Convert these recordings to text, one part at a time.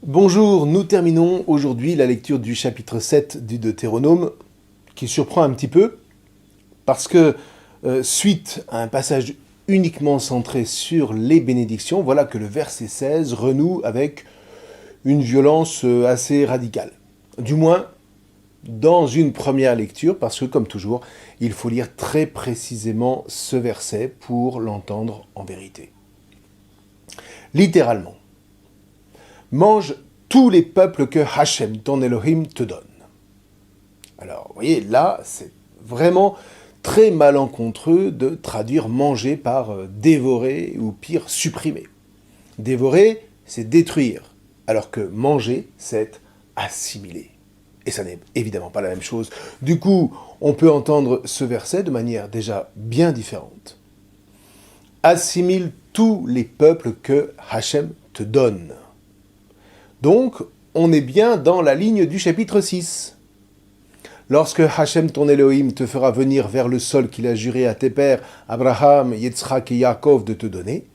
Bonjour, nous terminons aujourd'hui la lecture du chapitre 7 du Deutéronome, qui surprend un petit peu, parce que suite à un passage uniquement centré sur les bénédictions, voilà que le verset 16 renoue avec une violence assez radicale. Du moins, dans une première lecture, parce que comme toujours, il faut lire très précisément ce verset pour l'entendre en vérité. Littéralement. Mange tous les peuples que Hachem, ton Elohim, te donne. Alors, vous voyez, là, c'est vraiment très malencontreux de traduire manger par dévorer ou pire, supprimer. Dévorer, c'est détruire, alors que manger, c'est assimiler. Et ça n'est évidemment pas la même chose. Du coup, on peut entendre ce verset de manière déjà bien différente. Assimile tous les peuples que Hachem te donne. Donc, on est bien dans la ligne du chapitre 6. Lorsque Hachem, ton Elohim, te fera venir vers le sol qu'il a juré à tes pères, Abraham, Yitzhak et Yaakov, de te donner,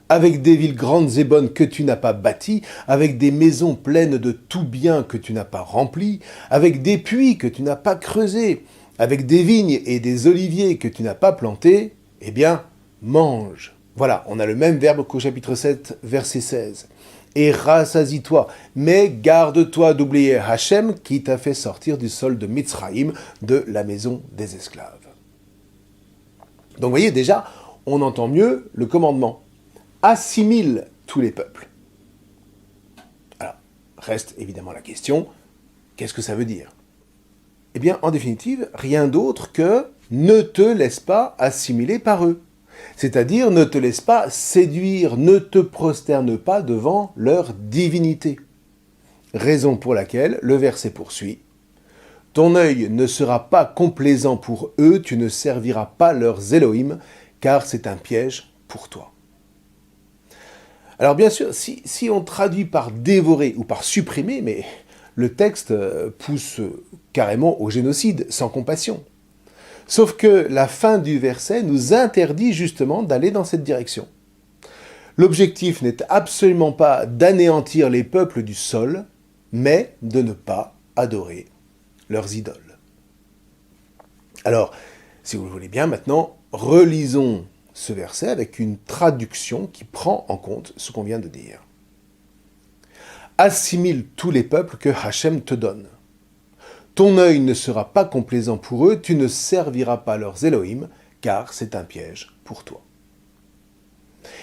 avec des villes grandes et bonnes que tu n'as pas bâties, avec des maisons pleines de tout bien que tu n'as pas remplies, avec des puits que tu n'as pas creusés, avec des vignes et des oliviers que tu n'as pas plantés, eh bien, mange. Voilà, on a le même verbe qu'au chapitre 7, verset 16. Et rassasie-toi, mais garde-toi d'oublier Hachem qui t'a fait sortir du sol de Mitzraïm, de la maison des esclaves. Donc vous voyez, déjà, on entend mieux le commandement. Assimile tous les peuples. Alors, reste évidemment la question, qu'est-ce que ça veut dire ? Eh bien, en définitive, rien d'autre que ne te laisse pas assimiler par eux. C'est-à-dire, ne te laisse pas séduire, ne te prosterne pas devant leur divinité. Raison pour laquelle le verset poursuit. Ton œil ne sera pas complaisant pour eux, tu ne serviras pas leurs Elohim, car c'est un piège pour toi. Alors bien sûr, si on traduit par dévorer ou par supprimer, mais le texte pousse carrément au génocide, sans compassion. Sauf que la fin du verset nous interdit justement d'aller dans cette direction. L'objectif n'est absolument pas d'anéantir les peuples du sol, mais de ne pas adorer leurs idoles. Alors, si vous le voulez bien, maintenant, relisons ce verset avec une traduction qui prend en compte ce qu'on vient de dire. Assimile tous les peuples que Hachem te donne. Ton œil ne sera pas complaisant pour eux, tu ne serviras pas leurs Elohim, car c'est un piège pour toi.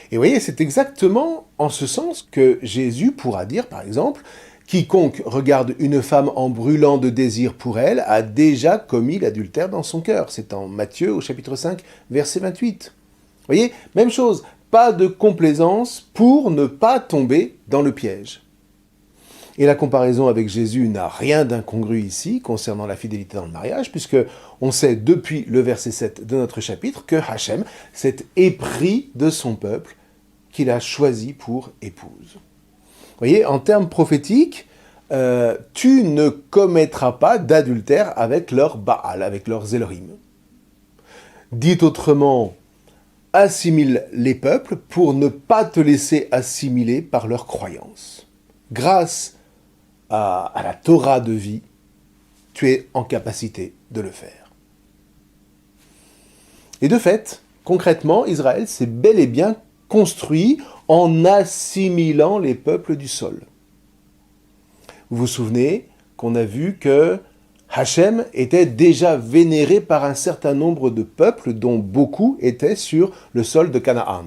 Et vous voyez, c'est exactement en ce sens que Jésus pourra dire, par exemple, « Quiconque regarde une femme en brûlant de désir pour elle a déjà commis l'adultère dans son cœur. » C'est en Matthieu au chapitre 5, verset 28. Vous voyez, même chose, pas de complaisance pour ne pas tomber dans le piège. Et la comparaison avec Jésus n'a rien d'incongru ici concernant la fidélité dans le mariage, puisque on sait depuis le verset 7 de notre chapitre que Hachem s'est épris de son peuple qu'il a choisi pour épouse. Vous voyez, en termes prophétiques, tu ne commettras pas d'adultère avec leur Baal, avec leurs Elohim. Dit autrement, assimile les peuples pour ne pas te laisser assimiler par leurs croyances. Grâce à la Torah de vie, tu es en capacité de le faire. Et de fait, concrètement, Israël s'est bel et bien construit en assimilant les peuples du sol. Vous vous souvenez qu'on a vu que Hachem était déjà vénéré par un certain nombre de peuples dont beaucoup étaient sur le sol de Canaan.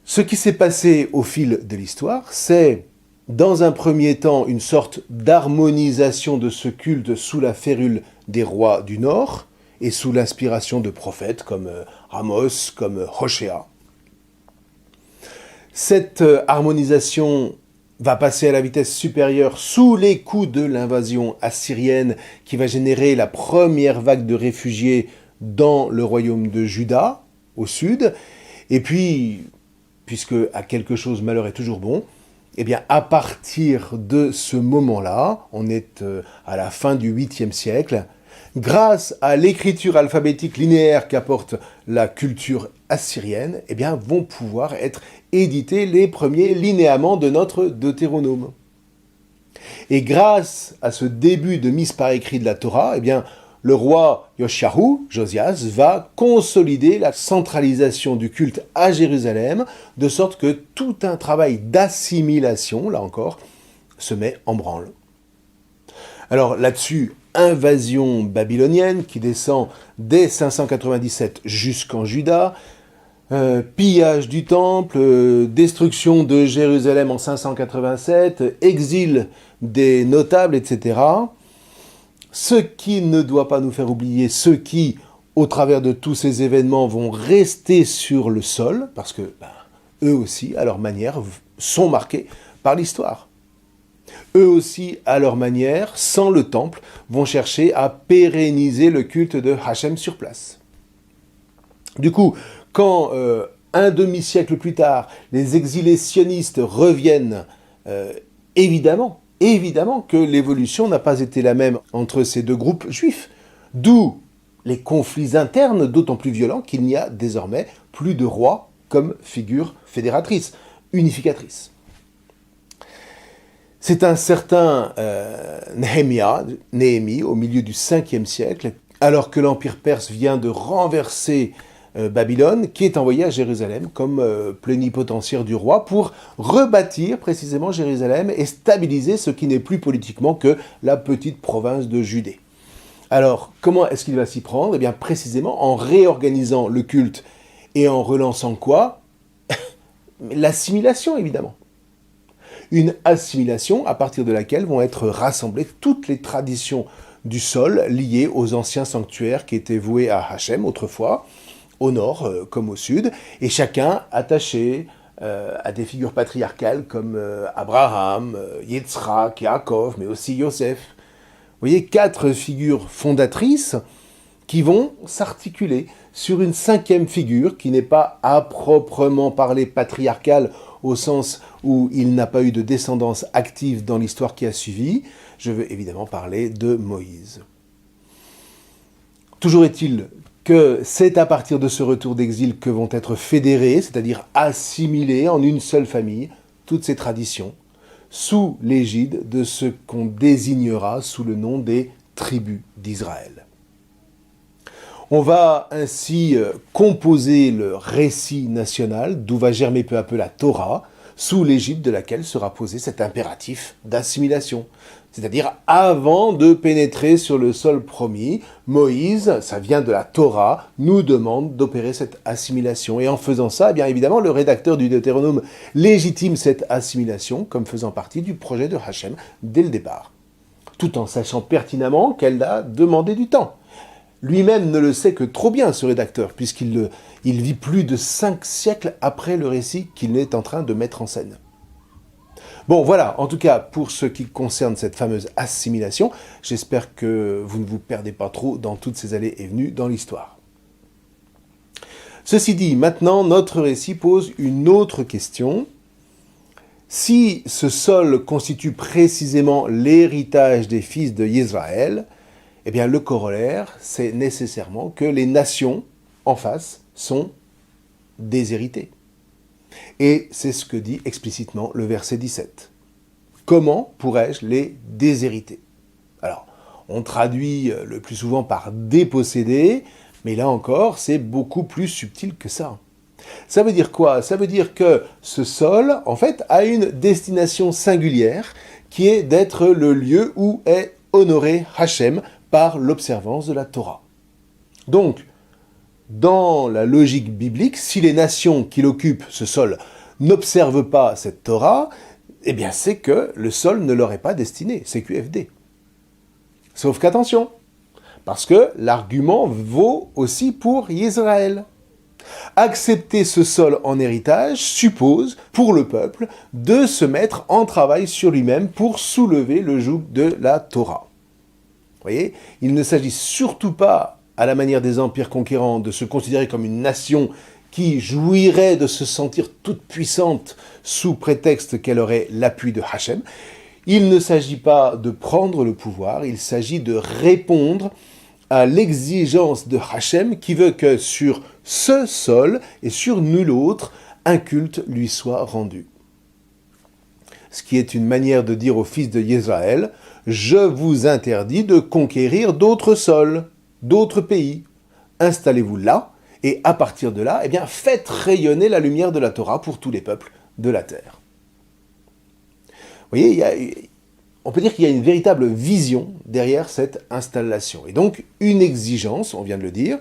Ce qui s'est passé au fil de l'histoire, c'est dans un premier temps, une sorte d'harmonisation de ce culte sous la férule des rois du Nord et sous l'inspiration de prophètes comme Amos, comme Hoshéa. Cette harmonisation va passer à la vitesse supérieure sous les coups de l'invasion assyrienne qui va générer la première vague de réfugiés dans le royaume de Juda, au sud. Et puis, puisque à quelque chose malheur est toujours bon, eh bien, à partir de ce moment-là, on est à la fin du 8e siècle, grâce à l'écriture alphabétique linéaire qu'apporte la culture assyrienne, eh bien, vont pouvoir être édités les premiers linéaments de notre Deutéronome. Et grâce à ce début de mise par écrit de la Torah, eh bien, le roi Yoshiahu, Josias, va consolider la centralisation du culte à Jérusalem, de sorte que tout un travail d'assimilation, là encore, se met en branle. Alors là-dessus, invasion babylonienne qui descend dès 597 jusqu'en Juda, pillage du temple, destruction de Jérusalem en 587, exil des notables, etc. Ce qui ne doit pas nous faire oublier ceux qui, au travers de tous ces événements, vont rester sur le sol, parce que eux aussi, à leur manière, sont marqués par l'histoire. Eux aussi, à leur manière, sans le temple, vont chercher à pérenniser le culte de Hachem sur place. Du coup, quand un demi-siècle plus tard, les exilés sionistes reviennent, évidemment que l'évolution n'a pas été la même entre ces deux groupes juifs. D'où les conflits internes, d'autant plus violents qu'il n'y a désormais plus de roi comme figure fédératrice, unificatrice. C'est un certain Néhémie, au milieu du 5e siècle, alors que l'Empire perse vient de renverser Babylone, qui est envoyé à Jérusalem comme plénipotentiaire du roi pour rebâtir précisément Jérusalem et stabiliser ce qui n'est plus politiquement que la petite province de Judée. Alors, comment est-ce qu'il va s'y prendre ? Eh bien, précisément en réorganisant le culte et en relançant quoi ? L'assimilation, évidemment. Une assimilation à partir de laquelle vont être rassemblées toutes les traditions du sol liées aux anciens sanctuaires qui étaient voués à Hachem autrefois, au nord comme au sud, et chacun attaché à des figures patriarcales comme Abraham, Yitzhak, Yaakov, mais aussi Yosef. Vous voyez, 4 figures fondatrices qui vont s'articuler sur une 5e figure qui n'est pas à proprement parler patriarcale au sens où il n'a pas eu de descendance active dans l'histoire qui a suivi. Je veux évidemment parler de Moïse. Toujours est-il que c'est à partir de ce retour d'exil que vont être fédérées, c'est-à-dire assimilées en une seule famille, toutes ces traditions, sous l'égide de ce qu'on désignera sous le nom des tribus d'Israël. On va ainsi composer le récit national, d'où va germer peu à peu la Torah, sous l'égide de laquelle sera posé cet impératif d'assimilation. C'est-à-dire, avant de pénétrer sur le sol promis, Moïse, ça vient de la Torah, nous demande d'opérer cette assimilation. Et en faisant ça, eh bien évidemment, le rédacteur du Deutéronome légitime cette assimilation comme faisant partie du projet de Hachem dès le départ, tout en sachant pertinemment qu'elle a demandé du temps. Lui-même ne le sait que trop bien, ce rédacteur, puisqu'il vit plus de 5 siècles après le récit qu'il est en train de mettre en scène. Bon, voilà, en tout cas, pour ce qui concerne cette fameuse assimilation, j'espère que vous ne vous perdez pas trop dans toutes ces allées et venues dans l'histoire. Ceci dit, maintenant, notre récit pose une autre question. Si ce sol constitue précisément l'héritage des fils de Israël, eh bien, le corollaire, c'est nécessairement que les nations en face sont déshéritées. Et c'est ce que dit explicitement le verset 17. Comment pourrais-je les déshériter ? Alors, on traduit le plus souvent par déposséder, mais là encore, c'est beaucoup plus subtil que ça. Ça veut dire quoi ? Ça veut dire que ce sol, en fait, a une destination singulière, qui est d'être le lieu où est honoré Hachem par l'observance de la Torah. Donc, dans la logique biblique, si les nations qui l'occupent, ce sol, n'observent pas cette Torah, eh bien c'est que le sol ne leur est pas destiné, c'est QFD. Sauf qu'attention, parce que l'argument vaut aussi pour Israël. Accepter ce sol en héritage suppose, pour le peuple, de se mettre en travail sur lui-même pour soulever le joug de la Torah. Vous voyez, il ne s'agit surtout pas, à la manière des empires conquérants, de se considérer comme une nation qui jouirait de se sentir toute puissante sous prétexte qu'elle aurait l'appui de Hachem. Il ne s'agit pas de prendre le pouvoir, il s'agit de répondre à l'exigence de Hachem qui veut que sur ce sol et sur nul autre, un culte lui soit rendu. ce qui est une manière de dire aux fils de Israël, « Je vous interdis de conquérir d'autres sols, d'autres pays. Installez-vous là, et à partir de là, eh bien, faites rayonner la lumière de la Torah pour tous les peuples de la terre. » Vous voyez, on peut dire qu'il y a une véritable vision derrière cette installation. Et donc, une exigence, on vient de le dire,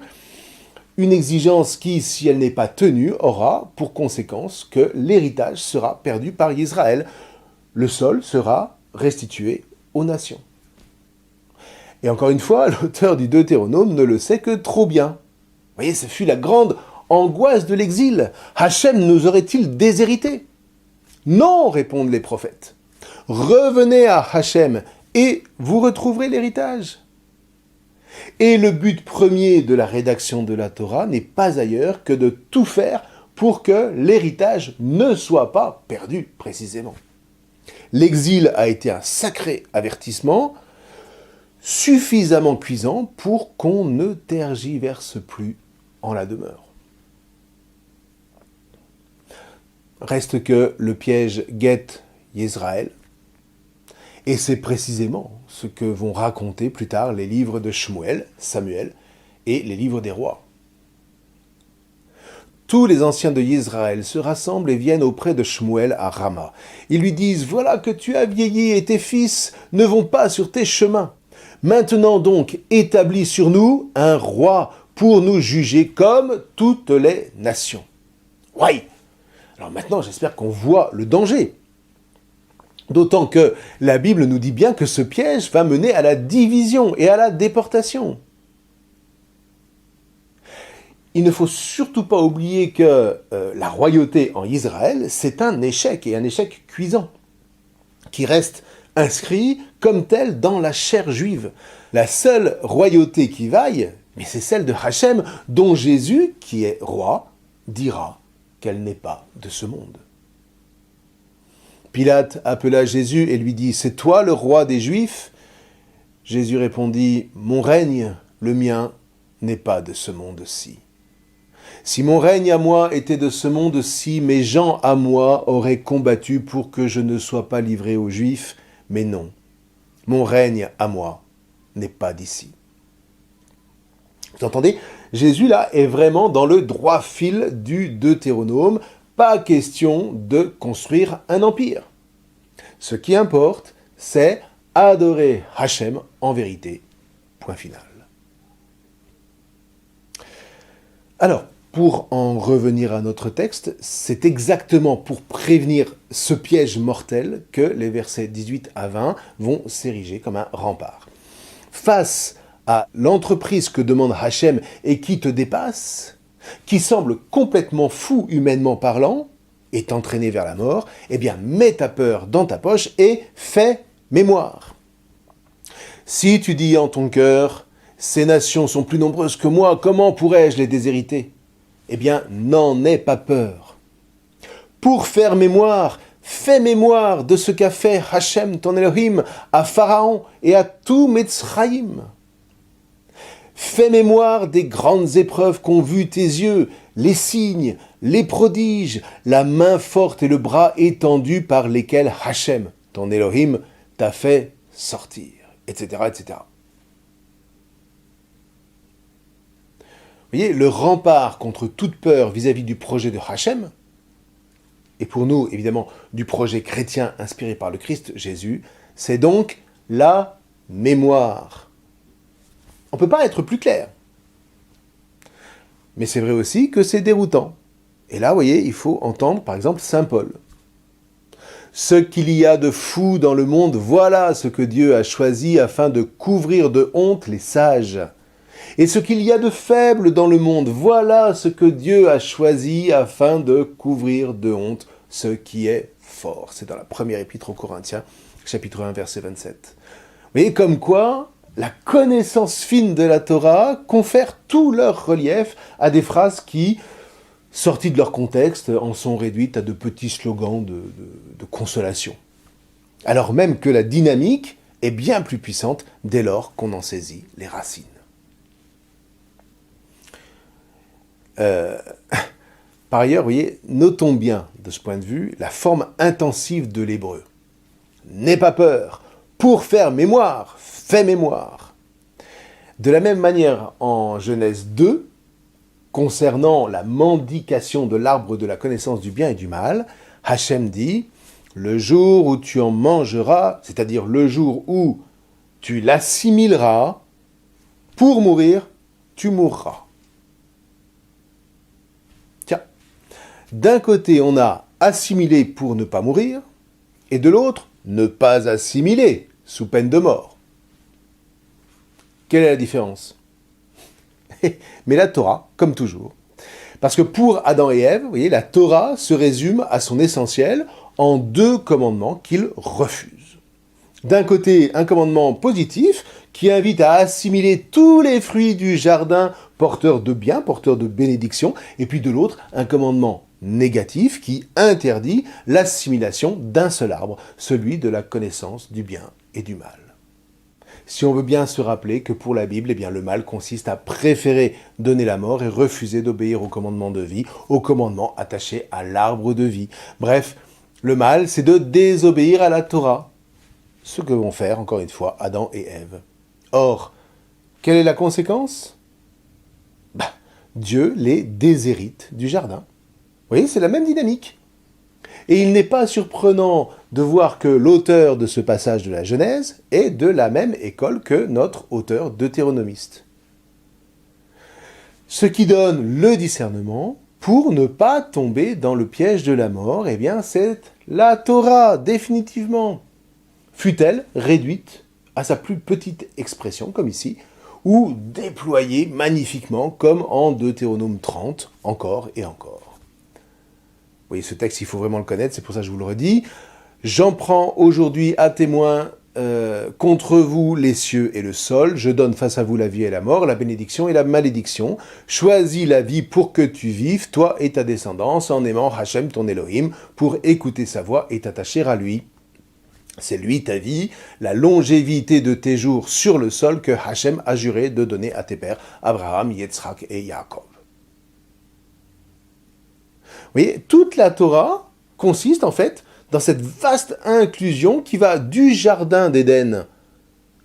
une exigence qui, si elle n'est pas tenue, aura pour conséquence que l'héritage sera perdu par Israël. Le sol sera restitué aux nations. Et encore une fois, l'auteur du Deutéronome ne le sait que trop bien. Vous voyez, ce fut la grande angoisse de l'exil. Hachem nous aurait-il déshérités? Non, répondent les prophètes. Revenez à Hachem et vous retrouverez l'héritage. Et le but premier de la rédaction de la Torah n'est pas ailleurs que de tout faire pour que l'héritage ne soit pas perdu, précisément. L'exil a été un sacré avertissement, suffisamment cuisant pour qu'on ne tergiverse plus en la demeure. Reste que le piège guette Israël, et c'est précisément ce que vont raconter plus tard les livres de Shmuel, Samuel, et les livres des rois. Tous les anciens de Israël se rassemblent et viennent auprès de Shmuel à Rama. Ils lui disent « Voilà que tu as vieilli et tes fils ne vont pas sur tes chemins. Maintenant donc, établis sur nous un roi pour nous juger comme toutes les nations. » Oui. Alors maintenant, j'espère qu'on voit le danger. D'autant que la Bible nous dit bien que ce piège va mener à la division et à la déportation. Il ne faut surtout pas oublier que la royauté en Israël, c'est un échec, et un échec cuisant, qui reste inscrit comme tel dans la chair juive. La seule royauté qui vaille, mais c'est celle de Hachem, dont Jésus, qui est roi, dira qu'elle n'est pas de ce monde. Pilate appela Jésus et lui dit « C'est toi le roi des Juifs ?» Jésus répondit « Mon règne, le mien, n'est pas de ce monde-ci. Si mon règne à moi était de ce monde-ci, mes gens à moi auraient combattu pour que je ne sois pas livré aux Juifs, mais non, mon règne à moi n'est pas d'ici. » Vous entendez? Jésus, là, est vraiment dans le droit fil du Deutéronome. Pas question de construire un empire. Ce qui importe, c'est adorer Hachem en vérité. Point final. Alors, pour en revenir à notre texte, c'est exactement pour prévenir ce piège mortel que les versets 18 à 20 vont s'ériger comme un rempart. Face à l'entreprise que demande Hachem et qui te dépasse, qui semble complètement fou humainement parlant, et t'entraîner vers la mort, eh bien, mets ta peur dans ta poche et fais mémoire. Si tu dis en ton cœur, ces nations sont plus nombreuses que moi, comment pourrais-je les déshériter? Eh bien, n'en aie pas peur. Pour faire mémoire, fais mémoire de ce qu'a fait Hachem, ton Elohim, à Pharaon et à tout Mitzraïm. Fais mémoire des grandes épreuves qu'ont vues tes yeux, les signes, les prodiges, la main forte et le bras étendu par lesquels Hachem, ton Elohim, t'a fait sortir, etc., etc. Vous voyez, le rempart contre toute peur vis-à-vis du projet de Hachem, et pour nous, évidemment, du projet chrétien inspiré par le Christ Jésus, c'est donc la mémoire. On ne peut pas être plus clair. Mais c'est vrai aussi que c'est déroutant. Et là, vous voyez, il faut entendre, par exemple, saint Paul. « Ce qu'il y a de fou dans le monde, voilà ce que Dieu a choisi afin de couvrir de honte les sages. Et ce qu'il y a de faible dans le monde, voilà ce que Dieu a choisi afin de couvrir de honte ce qui est fort. » C'est dans la première épître aux Corinthiens, chapitre 1, verset 27. Vous voyez, comme quoi la connaissance fine de la Torah confère tout leur relief à des phrases qui, sorties de leur contexte, en sont réduites à de petits slogans de consolation. Alors même que la dynamique est bien plus puissante dès lors qu'on en saisit les racines. Par ailleurs, vous voyez, notons bien, de ce point de vue, la forme intensive de l'hébreu. n'aie pas peur. Pour faire mémoire, fais mémoire. De la même manière, en Genèse 2, concernant la mendication de l'arbre de la connaissance du bien et du mal, Hachem dit « Le jour où tu en mangeras, c'est-à-dire le jour où tu l'assimileras, pour mourir, tu mourras. » Tiens, d'un côté, on a assimilé pour ne pas mourir, et de l'autre, ne pas assimiler, sous peine de mort. Quelle est la différence? Mais la Torah, comme toujours. Parce que pour Adam et Ève, vous voyez, la Torah se résume à son essentiel en 2 commandements qu'ils refusent. D'un côté, un commandement positif qui invite à assimiler tous les fruits du jardin porteurs de bien, porteurs de bénédiction, et puis de l'autre, un commandement négatif qui interdit l'assimilation d'un seul arbre, celui de la connaissance du bien et du mal. Si on veut bien se rappeler que pour la Bible, eh bien, le mal consiste à préférer donner la mort et refuser d'obéir au commandement de vie, au commandement attaché à l'arbre de vie. Bref, le mal, c'est de désobéir à la Torah. Ce que vont faire, encore une fois, Adam et Ève. Or, quelle est la conséquence? Dieu les déshérite du jardin. Vous voyez, c'est la même dynamique. Et il n'est pas surprenant de voir que l'auteur de ce passage de la Genèse est de la même école que notre auteur deutéronomiste. Ce qui donne le discernement pour ne pas tomber dans le piège de la mort, eh bien c'est la Torah, définitivement. Fut-elle réduite à sa plus petite expression, comme ici, ou déployée magnifiquement, comme en Deutéronome 30, encore et encore. Vous voyez, ce texte, il faut vraiment le connaître, c'est pour ça que je vous le redis. J'en prends aujourd'hui à témoin contre vous les cieux et le sol. Je donne face à vous la vie et la mort, la bénédiction et la malédiction. Choisis la vie pour que tu vives, toi et ta descendance, en aimant Hachem, ton Elohim, pour écouter sa voix et t'attacher à lui. C'est lui ta vie, la longévité de tes jours sur le sol que Hachem a juré de donner à tes pères, Abraham, Yitzhak et Yaakov. Vous voyez, toute la Torah consiste en fait dans cette vaste inclusion qui va du jardin d'Éden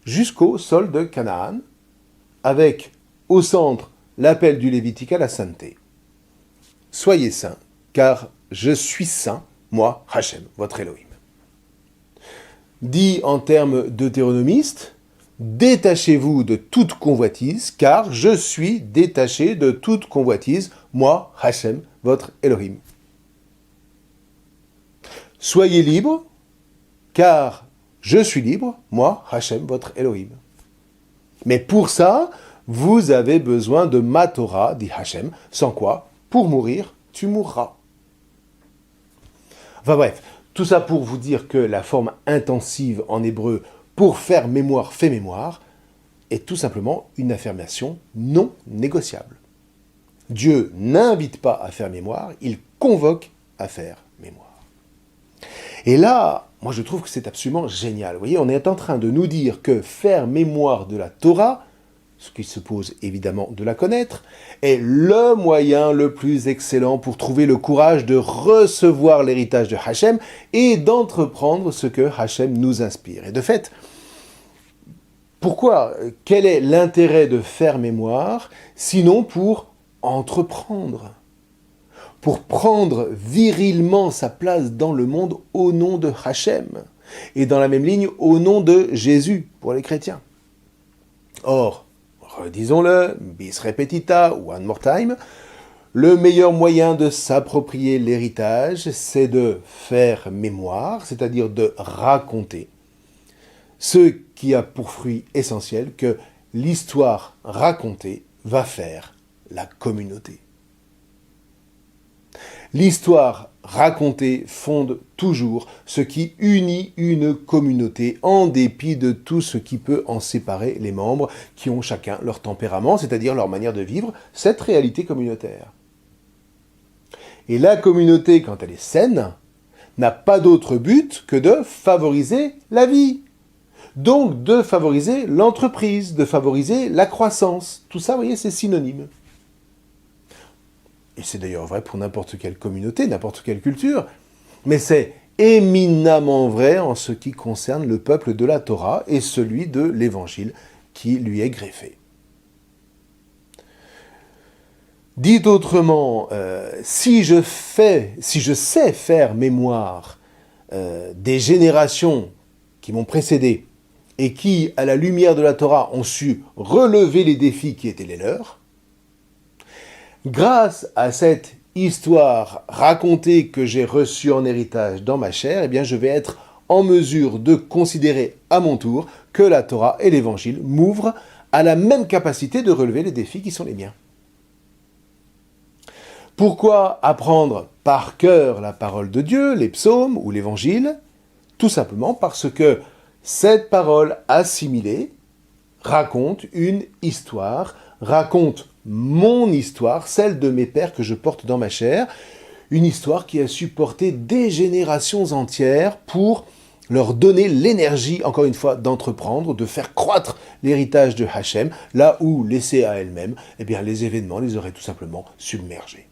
jusqu'au sol de Canaan, avec au centre l'appel du Lévitique à la sainteté. Soyez saints, car je suis saint, moi, Hachem, votre Elohim. Dit en termes deutéronomistes, détachez-vous de toute convoitise, car je suis détaché de toute convoitise, moi, Hachem, votre Elohim. Soyez libres, car je suis libre, moi, Hachem, votre Elohim. Mais pour ça, vous avez besoin de ma Torah, dit Hachem, sans quoi, pour mourir, tu mourras. Enfin bref, tout ça pour vous dire que la forme intensive en hébreu pour faire mémoire, fait mémoire, est tout simplement une affirmation non négociable. Dieu n'invite pas à faire mémoire, il convoque à faire mémoire. Et là, moi je trouve que c'est absolument génial. Vous voyez, on est en train de nous dire que faire mémoire de la Torah, ce qui suppose évidemment de la connaître, est le moyen le plus excellent pour trouver le courage de recevoir l'héritage de Hachem et d'entreprendre ce que Hachem nous inspire. Et de fait, pourquoi? Quel est l'intérêt de faire mémoire, sinon pour entreprendre, pour prendre virilement sa place dans le monde au nom de Hachem, et dans la même ligne au nom de Jésus pour les chrétiens. Or, redisons-le, bis repetita, one more time, le meilleur moyen de s'approprier l'héritage, c'est de faire mémoire, c'est-à-dire de raconter, ce qui a pour fruit essentiel que l'histoire racontée va faire la communauté. L'histoire racontée fonde toujours ce qui unit une communauté en dépit de tout ce qui peut en séparer les membres qui ont chacun leur tempérament, c'est-à-dire leur manière de vivre cette réalité communautaire. Et la communauté, quand elle est saine, n'a pas d'autre but que de favoriser la vie. Donc de favoriser l'entreprise, de favoriser la croissance. Tout ça, vous voyez, c'est synonyme. Et c'est d'ailleurs vrai pour n'importe quelle communauté, n'importe quelle culture. Mais c'est éminemment vrai en ce qui concerne le peuple de la Torah et celui de l'Évangile qui lui est greffé. Dit autrement, si je sais faire mémoire des générations qui m'ont précédé et qui, à la lumière de la Torah, ont su relever les défis qui étaient les leurs, grâce à cette histoire racontée que j'ai reçue en héritage dans ma chair, eh bien je vais être en mesure de considérer à mon tour que la Torah et l'Évangile m'ouvrent à la même capacité de relever les défis qui sont les miens. Pourquoi apprendre par cœur la parole de Dieu, les psaumes ou l'Évangile ? Tout simplement parce que cette parole assimilée raconte une histoire, raconte mon histoire, celle de mes pères que je porte dans ma chair, une histoire qui a supporté des générations entières pour leur donner l'énergie, encore une fois, d'entreprendre, de faire croître l'héritage de Hachem, là où, laissée à elle-même, eh bien, les événements les auraient tout simplement submergés.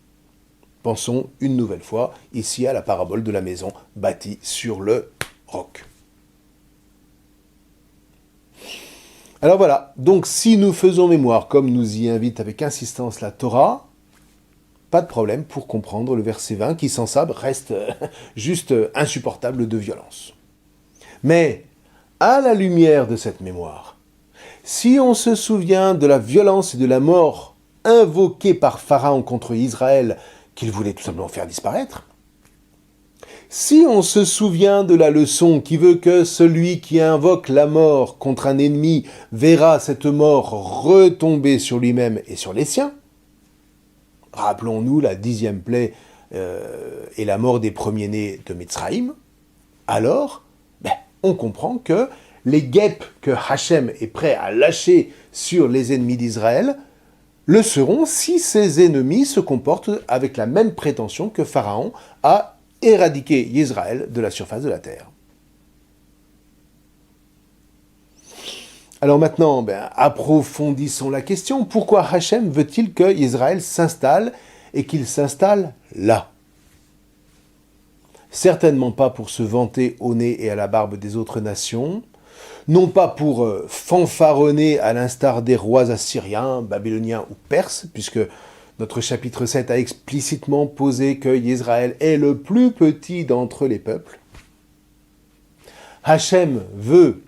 Pensons une nouvelle fois ici à la parabole de la maison bâtie sur le roc. Alors voilà, donc si nous faisons mémoire, comme nous y invite avec insistance la Torah, pas de problème pour comprendre le verset 20 qui, sans ça, reste juste insupportable de violence. Mais, à la lumière de cette mémoire, si on se souvient de la violence et de la mort invoquée par Pharaon contre Israël, qu'il voulait tout simplement faire disparaître, si on se souvient de la leçon qui veut que celui qui invoque la mort contre un ennemi verra cette mort retomber sur lui-même et sur les siens, rappelons-nous la 10e plaie et la mort des premiers-nés de Mitzraïm, alors on comprend que les guêpes que Hachem est prêt à lâcher sur les ennemis d'Israël le seront si ces ennemis se comportent avec la même prétention que Pharaon a éradiqué Israël de la surface de la terre. Alors maintenant, approfondissons la question. Pourquoi Hachem veut-il que Israël s'installe et qu'il s'installe là ? Certainement pas pour se vanter au nez et à la barbe des autres nations, non pas pour fanfaronner à l'instar des rois assyriens, babyloniens ou perses, puisque notre chapitre 7 a explicitement posé que Israël est le plus petit d'entre les peuples. Hachem veut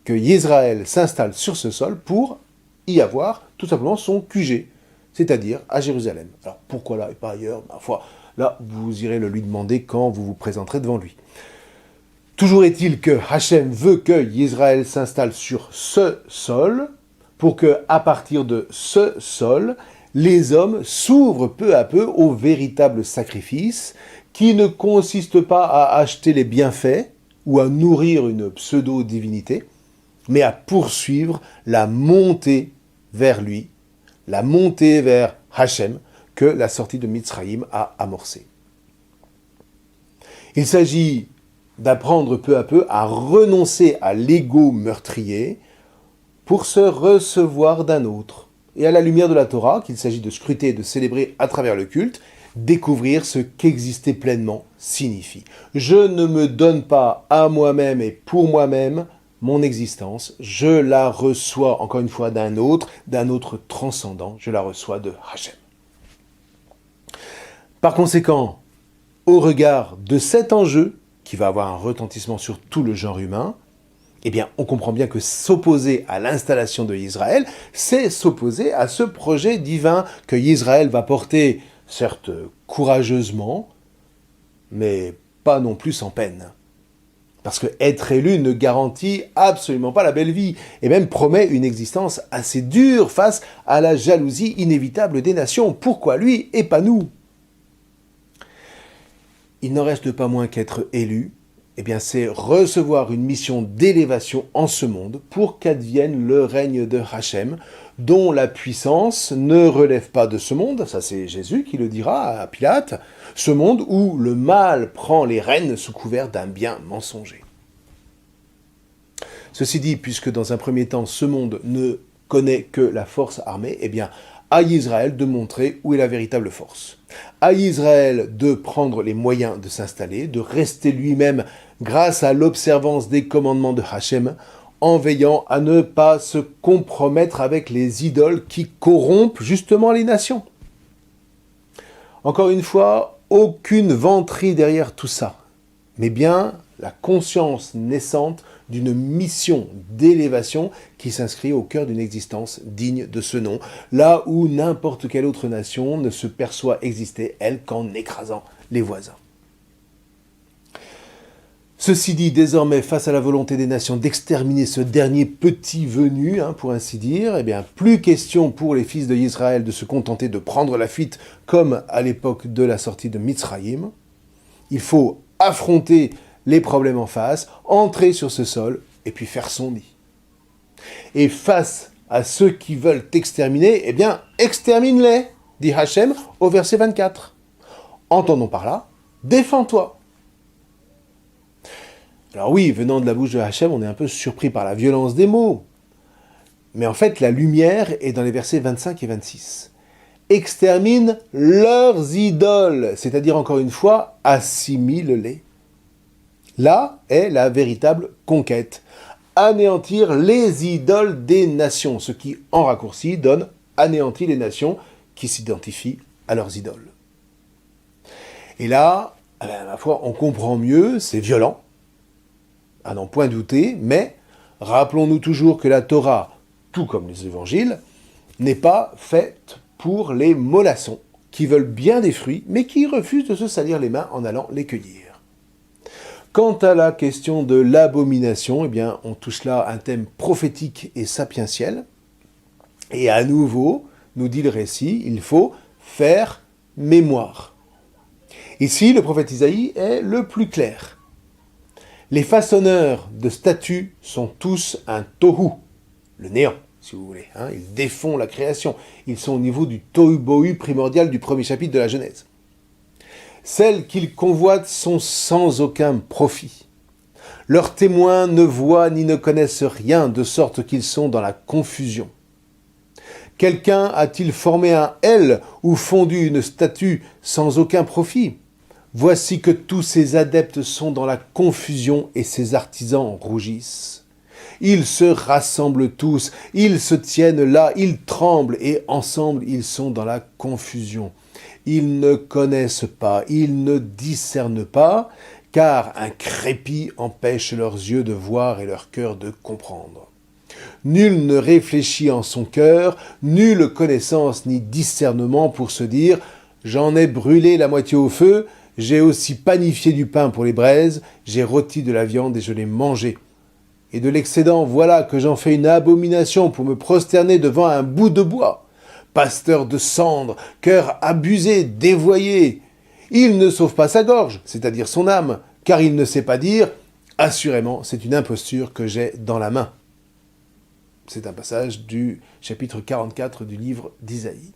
que Israël s'installe sur ce sol pour y avoir tout simplement son QG, c'est-à-dire à Jérusalem. Alors pourquoi là et pas ailleurs ? Là, vous irez le lui demander quand vous vous présenterez devant lui. Toujours est-il que Hachem veut que Israël s'installe sur ce sol, pour que, à partir de ce sol, les hommes s'ouvrent peu à peu au véritable sacrifice, qui ne consiste pas à acheter les bienfaits ou à nourrir une pseudo-divinité, mais à poursuivre la montée vers lui, la montée vers Hachem, que la sortie de Mitzraïm a amorcée. Il s'agit d'apprendre peu à peu à renoncer à l'ego meurtrier pour se recevoir d'un autre. Et à la lumière de la Torah, qu'il s'agit de scruter et de célébrer à travers le culte, découvrir ce qu'exister pleinement signifie. Je ne me donne pas à moi-même et pour moi-même mon existence, je la reçois encore une fois d'un autre transcendant, je la reçois de Hachem. Par conséquent, au regard de cet enjeu, qui va avoir un retentissement sur tout le genre humain, eh bien, on comprend bien que s'opposer à l'installation de Israël, c'est s'opposer à ce projet divin que Israël va porter, certes courageusement, mais pas non plus sans peine. Parce que être élu ne garantit absolument pas la belle vie, et même promet une existence assez dure face à la jalousie inévitable des nations. Pourquoi lui et pas nous ? Il n'en reste pas moins qu'être élu, eh bien c'est recevoir une mission d'élévation en ce monde pour qu'advienne le règne de Hachem, dont la puissance ne relève pas de ce monde, ça c'est Jésus qui le dira à Pilate, ce monde où le mal prend les rênes sous couvert d'un bien mensonger. Ceci dit, puisque dans un premier temps ce monde ne connaît que la force armée, eh bien À Israël de montrer où est la véritable force. À Israël de prendre les moyens de s'installer, de rester lui-même grâce à l'observance des commandements de Hachem, en veillant à ne pas se compromettre avec les idoles qui corrompent justement les nations. Encore une fois, aucune vanterie derrière tout ça, mais bien la conscience naissante d'une mission d'élévation qui s'inscrit au cœur d'une existence digne de ce nom, là où n'importe quelle autre nation ne se perçoit exister, elle, qu'en écrasant les voisins. Ceci dit, désormais, face à la volonté des nations d'exterminer ce dernier petit venu, pour ainsi dire, plus question pour les fils d'Israël de se contenter de prendre la fuite comme à l'époque de la sortie de Mitzrayim. Il faut affronter les problèmes en face, entrer sur ce sol et puis faire son nid. Et face à ceux qui veulent t'exterminer, extermine-les, dit Hachem au verset 24. Entendons par là, défends-toi. Alors oui, venant de la bouche de Hachem, on est un peu surpris par la violence des mots. Mais en fait, la lumière est dans les versets 25 et 26. Extermine leurs idoles, c'est-à-dire encore une fois, assimile-les. Là est la véritable conquête. Anéantir les idoles des nations, ce qui, en raccourci, donne anéantir les nations qui s'identifient à leurs idoles. Et là, à la fois, on comprend mieux, c'est violent, à n'en point douter, mais rappelons-nous toujours que la Torah, tout comme les évangiles, n'est pas faite pour les mollassons, qui veulent bien des fruits, mais qui refusent de se salir les mains en allant les cueillir. Quant à la question de l'abomination, on touche là un thème prophétique et sapientiel, et à nouveau, nous dit le récit, il faut faire mémoire. Ici, le prophète Isaïe est le plus clair. Les façonneurs de statues sont tous un tohu, le néant, si vous voulez. Ils défont la création. Ils sont au niveau du tohu-bohu primordial du premier chapitre de la Genèse. Celles qu'ils convoitent sont sans aucun profit. Leurs témoins ne voient ni ne connaissent rien, de sorte qu'ils sont dans la confusion. Quelqu'un a-t-il formé un L ou fondu une statue sans aucun profit ? Voici que tous ces adeptes sont dans la confusion et ces artisans rougissent. Ils se rassemblent tous, ils se tiennent là, ils tremblent et ensemble ils sont dans la confusion. Ils ne connaissent pas, ils ne discernent pas, car un crépi empêche leurs yeux de voir et leur cœur de comprendre. Nul ne réfléchit en son cœur, nulle connaissance ni discernement pour se dire « J'en ai brûlé la moitié au feu, j'ai aussi panifié du pain pour les braises, j'ai rôti de la viande et je l'ai mangé. Et de l'excédent, voilà que j'en fais une abomination pour me prosterner devant un bout de bois. Pasteur de cendres, cœur abusé, dévoyé. Il ne sauve pas sa gorge, c'est-à-dire son âme, car il ne sait pas dire « Assurément, c'est une imposture que j'ai dans la main ». C'est un passage du chapitre 44 du livre d'Isaïe.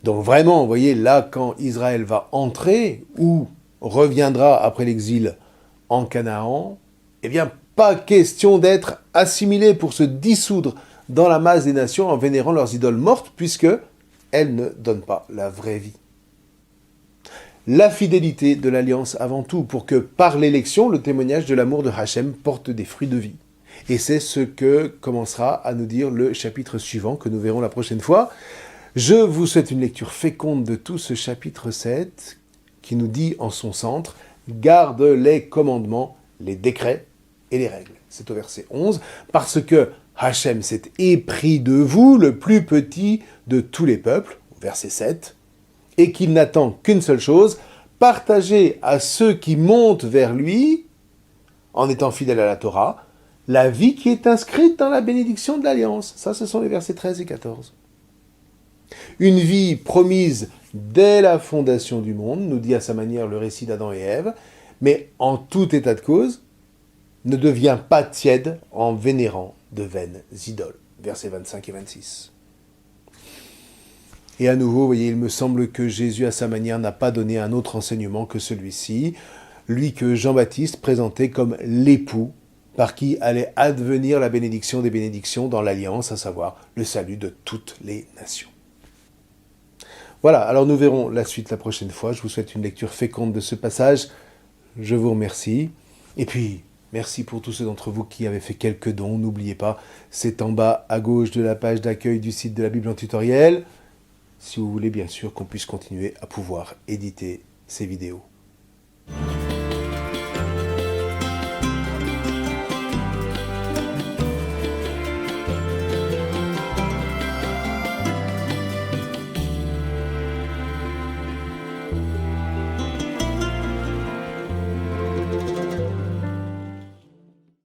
Donc vraiment, vous voyez, là, quand Israël va entrer, ou reviendra après l'exil en Canaan, pas question d'être assimilé pour se dissoudre dans la masse des nations en vénérant leurs idoles mortes, puisque elles ne donnent pas la vraie vie. La fidélité de l'alliance avant tout, pour que par l'élection, le témoignage de l'amour de Hachem porte des fruits de vie. Et c'est ce que commencera à nous dire le chapitre suivant, que nous verrons la prochaine fois. Je vous souhaite une lecture féconde de tout ce chapitre 7, qui nous dit en son centre « Garde les commandements, les décrets et les règles ». C'est au verset 11, parce que Hachem s'est épris de vous, le plus petit de tous les peuples, au verset 7, et qu'il n'attend qu'une seule chose, partager à ceux qui montent vers lui, en étant fidèles à la Torah, la vie qui est inscrite dans la bénédiction de l'Alliance. Ça, ce sont les versets 13 et 14. Une vie promise dès la fondation du monde, nous dit à sa manière le récit d'Adam et Ève, mais en tout état de cause, ne devient pas tiède en vénérant de vaines idoles. Versets 25 et 26. Et à nouveau, vous voyez, il me semble que Jésus, à sa manière, n'a pas donné un autre enseignement que celui-ci, lui que Jean-Baptiste présentait comme l'époux par qui allait advenir la bénédiction des bénédictions dans l'alliance, à savoir le salut de toutes les nations. Voilà, alors nous verrons la suite la prochaine fois. Je vous souhaite une lecture féconde de ce passage. Je vous remercie. Et puis, merci pour tous ceux d'entre vous qui avaient fait quelques dons. N'oubliez pas, c'est en bas à gauche de la page d'accueil du site de la Bible en tutoriel. Si vous voulez bien sûr qu'on puisse continuer à pouvoir éditer ces vidéos.